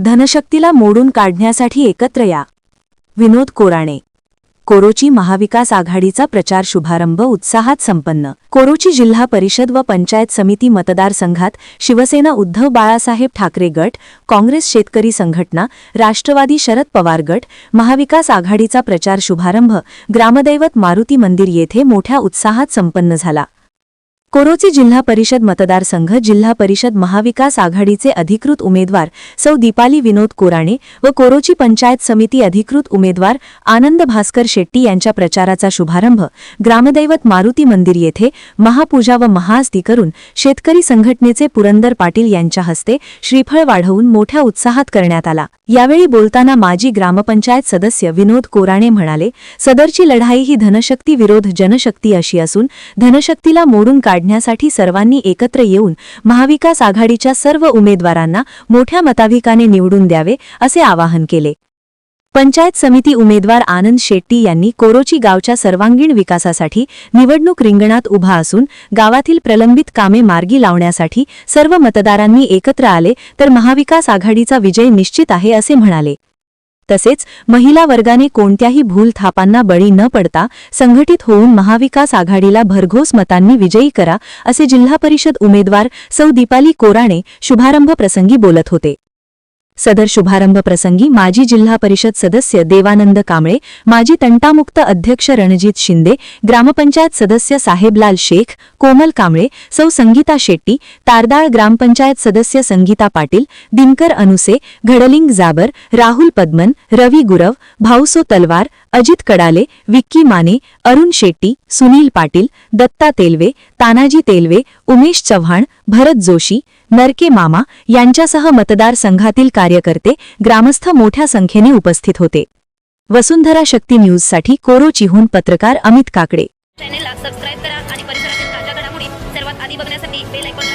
धनशक्तीला मोडून काढण्यासाठी एकत्र या. विनोद कोराणे. कोरोची महाविकास आघाडीचा प्रचार शुभारंभ उत्साहात संपन्न. कोरोची जिल्हा परिषद व पंचायत समिती मतदारसंघात शिवसेना उद्धव बाळासाहेब ठाकरे गट, काँग्रेस शेतकरी संघटना, राष्ट्रवादी शरद पवार गट, महाविकास आघाडीचा प्रचार शुभारंभ ग्रामदैवत मारुती मंदिर येथे मोठ्या उत्साहात संपन्न झाला. कोरोची जिल्हा परिषद मतदारसंघ जिल्हा परिषद महाविकास आघाडीचे अधिकृत उमेदवार सौ दीपाली विनोद कोराणे व कोरोची पंचायत समिती अधिकृत उमेदवार आनंद भास्कर शेट्टी यांच्या प्रचाराचा शुभारंभ ग्रामदैवत मारुती मंदिर येथे महापूजा व महाआरती करून शेतकरी संघटनेचे पुरंदर पाटील यांच्या हस्ते श्रीफळ वाढवून मोठ्या उत्साहात करण्यात आला. यावेळी बोलताना माजी ग्रामपंचायत सदस्य विनोद कोराणे म्हणाले, सदरची लढाई ही धनशक्ती विरोध जनशक्ती अशी असून धनशक्तीला मोडून काढण्यासाठी सर्वांनी एकत्र येऊन महाविकास आघाडीच्या सर्व उमेदवारांना मोठ्या मताधिक्याने निवडून द्यावे असे आवाहन केले. पंचायत समिती उमेदवार आनंद शेट्टी यांनी कोरोची गावच्या सर्वांगीण विकासासाठी निवडणूक रिंगणात उभा असून गावातील प्रलंबित कामे मार्गी लावण्यासाठी सर्व मतदारांनी एकत्र आले तर महाविकास आघाडीचा विजय निश्चित आहे असे म्हणाले. तसेच महिला वर्गाने कोणत्याही भूलथापांना बळी न पडता संघटित होऊन महाविकास आघाडीला भरघोस मतांनी विजयी करा असे जिल्हा परिषद उमेदवार सौ दीपाली कोराणे शुभारंभ प्रसंगी बोलत होते. सदर शुभारंभ प्रसंगी माजी जिल्हा परिषद सदस्य देवानंद कांबळे, माजी तंटामुक्त अध्यक्ष रणजित शिंदे, ग्रामपंचायत सदस्य साहेबलाल शेख, कोमल कांबळे, सौ संगीता शेट्टी, तारदाळ ग्रामपंचायत सदस्य संगीता पाटील, दिनकर अनुसे, घडलिंग जाबर, राहुल पद्मन, रवी गुरव, भाऊसो तलवार, अजित कडाले, विक्की माने, अरुण शेट्टी, सुनील पाटील, दत्ता तेलवे, तानाजी तेलवे, उमेश चव्हाण, भरत जोशी, नरके मामा यांच्यासह मतदारसंघातील कार्यकर्ते, ग्रामस्थ मोठ्या संख्येने उपस्थित होते. वसुंधरा शक्ती न्यूजसाठी कोरोचीहून पत्रकार अमित काकडे. चॅनेलला सबस्क्राइब करा आणि परिसरातील ताज्या घडामोडी सर्वात आधी बघण्यासाठी बेल आयकॉन